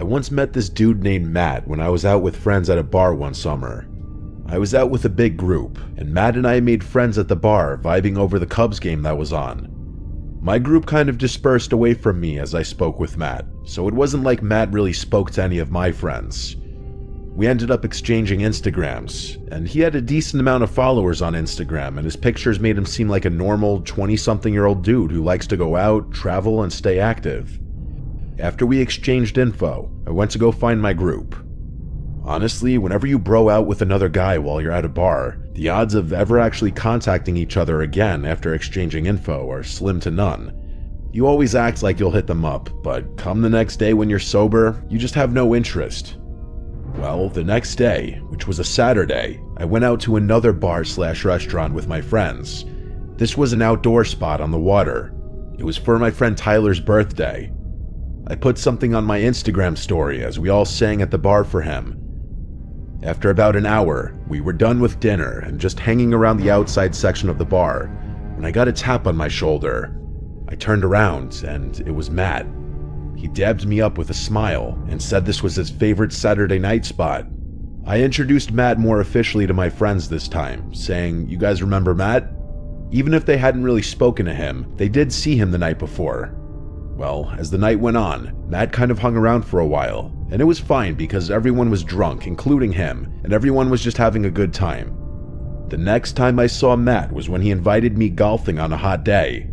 I once met this dude named Matt when I was out with friends at a bar one summer. I was out with a big group, and Matt and I made friends at the bar, vibing over the Cubs game that was on. My group kind of dispersed away from me as I spoke with Matt, so it wasn't like Matt really spoke to any of my friends. We ended up exchanging Instagrams, and he had a decent amount of followers on Instagram, and his pictures made him seem like a normal 20-something-year-old dude who likes to go out, travel, and stay active. After we exchanged info, I went to go find my group. Honestly, whenever you bro out with another guy while you're at a bar, the odds of ever actually contacting each other again after exchanging info are slim to none. You always act like you'll hit them up, but come the next day when you're sober, you just have no interest. Well, the next day, which was a Saturday, I went out to another bar/restaurant with my friends. This was an outdoor spot on the water. It was for my friend Tyler's birthday. I put something on my Instagram story as we all sang at the bar for him. After about an hour, we were done with dinner and just hanging around the outside section of the bar when I got a tap on my shoulder. I turned around and it was Matt. He dabbed me up with a smile and said this was his favorite Saturday night spot. I introduced Matt more officially to my friends this time, saying, "You guys remember Matt?" Even if they hadn't really spoken to him, they did see him the night before. Well, as the night went on, Matt kind of hung around for a while, and it was fine because everyone was drunk, including him, and everyone was just having a good time. The next time I saw Matt was when he invited me golfing on a hot day.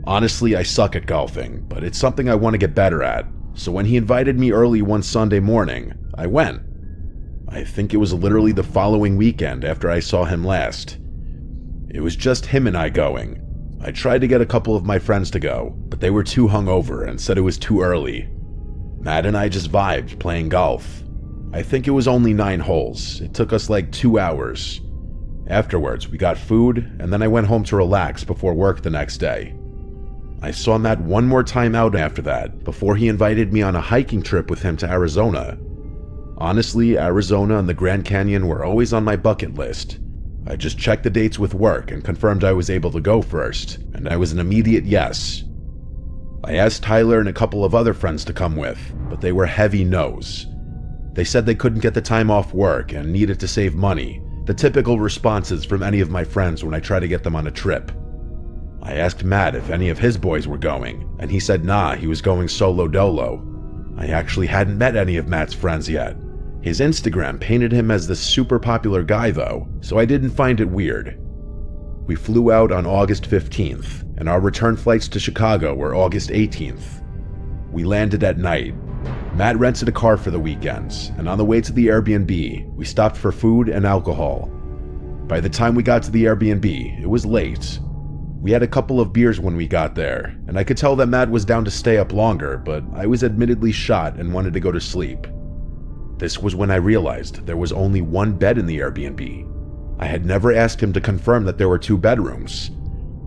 Honestly, I suck at golfing, but it's something I want to get better at, so when he invited me early one Sunday morning, I went. I think it was literally the following weekend after I saw him last. It was just him and I going. I tried to get a couple of my friends to go, but they were too hungover and said it was too early. Matt and I just vibed playing golf. I think it was only 9 holes. It took us like 2 hours. Afterwards, we got food, and then I went home to relax before work the next day. I saw Matt one more time out after that, before he invited me on a hiking trip with him to Arizona. Honestly, Arizona and the Grand Canyon were always on my bucket list. I just checked the dates with work and confirmed I was able to go first, and I was an immediate yes. I asked Tyler and a couple of other friends to come with, but they were heavy no's. They said they couldn't get the time off work and needed to save money, the typical responses from any of my friends when I try to get them on a trip. I asked Matt if any of his boys were going, and he said nah, he was going solo dolo. I actually hadn't met any of Matt's friends yet. His Instagram painted him as this super popular guy though, so I didn't find it weird. We flew out on August 15th, and our return flights to Chicago were August 18th. We landed at night. Matt rented a car for the weekends, and on the way to the Airbnb, we stopped for food and alcohol. By the time we got to the Airbnb, it was late. We had a couple of beers when we got there, and I could tell that Matt was down to stay up longer, but I was admittedly shot and wanted to go to sleep. This was when I realized there was only one bed in the Airbnb. I had never asked him to confirm that there were 2 bedrooms.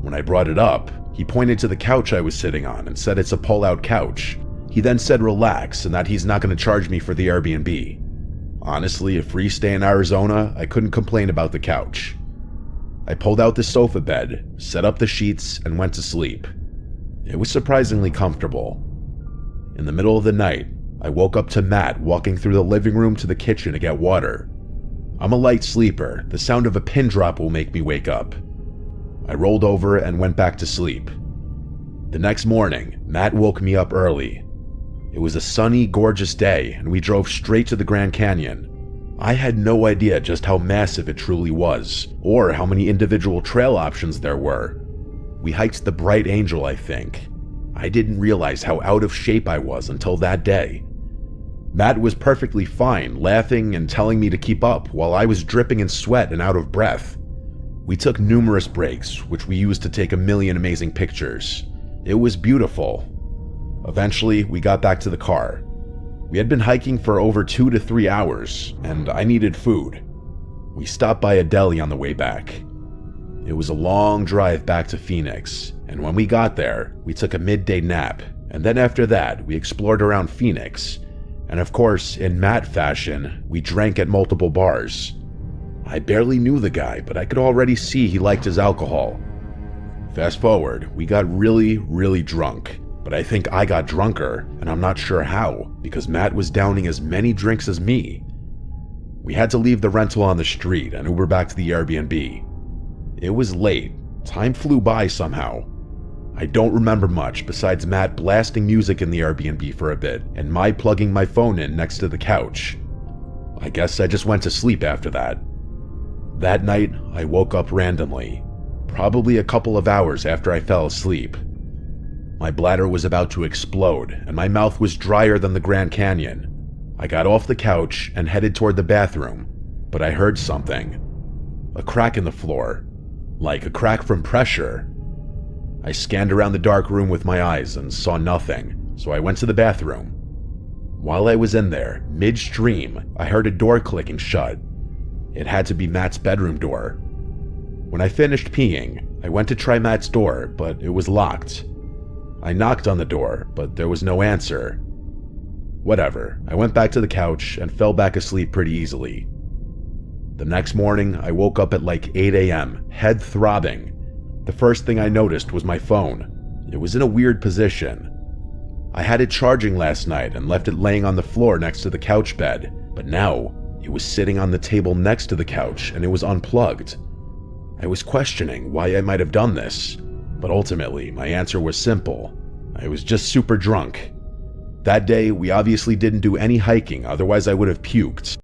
When I brought it up, he pointed to the couch I was sitting on and said it's a pull-out couch. He then said relax and that he's not going to charge me for the Airbnb. Honestly, a free stay in Arizona, I couldn't complain about the couch. I pulled out the sofa bed, set up the sheets, and went to sleep. It was surprisingly comfortable. In the middle of the night, I woke up to Matt walking through the living room to the kitchen to get water. I'm a light sleeper. The sound of a pin drop will make me wake up. I rolled over and went back to sleep. The next morning, Matt woke me up early. It was a sunny, gorgeous day, and we drove straight to the Grand Canyon. I had no idea just how massive it truly was, or how many individual trail options there were. We hiked the Bright Angel, I think. I didn't realize how out of shape I was until that day. Matt was perfectly fine, laughing and telling me to keep up while I was dripping in sweat and out of breath. We took numerous breaks, which we used to take a million amazing pictures. It was beautiful. Eventually, we got back to the car. We had been hiking for over 2 to 3 hours, and I needed food. We stopped by a deli on the way back. It was a long drive back to Phoenix, and when we got there, we took a midday nap, and then after that, we explored around Phoenix. And of course, in Matt fashion, we drank at multiple bars. I barely knew the guy, but I could already see he liked his alcohol. Fast forward, we got really, really drunk. But I think I got drunker, and I'm not sure how, because Matt was downing as many drinks as me. We had to leave the rental on the street and Uber back to the Airbnb. It was late. Time flew by somehow. I don't remember much besides Matt blasting music in the Airbnb for a bit and my plugging my phone in next to the couch. I guess I just went to sleep after that. That night, I woke up randomly, probably a couple of hours after I fell asleep. My bladder was about to explode and my mouth was drier than the Grand Canyon. I got off the couch and headed toward the bathroom, but I heard something. A crack in the floor, like a crack from pressure. I scanned around the dark room with my eyes and saw nothing, so I went to the bathroom. While I was in there, midstream, I heard a door clicking shut. It had to be Matt's bedroom door. When I finished peeing, I went to try Matt's door, but it was locked. I knocked on the door, but there was no answer. Whatever, I went back to the couch and fell back asleep pretty easily. The next morning, I woke up at like 8 a.m., head throbbing. The first thing I noticed was my phone. It was in a weird position. I had it charging last night and left it laying on the floor next to the couch bed, but now it was sitting on the table next to the couch and it was unplugged. I was questioning why I might have done this, but ultimately my answer was simple. I was just super drunk. That day, we obviously didn't do any hiking, otherwise I would have puked.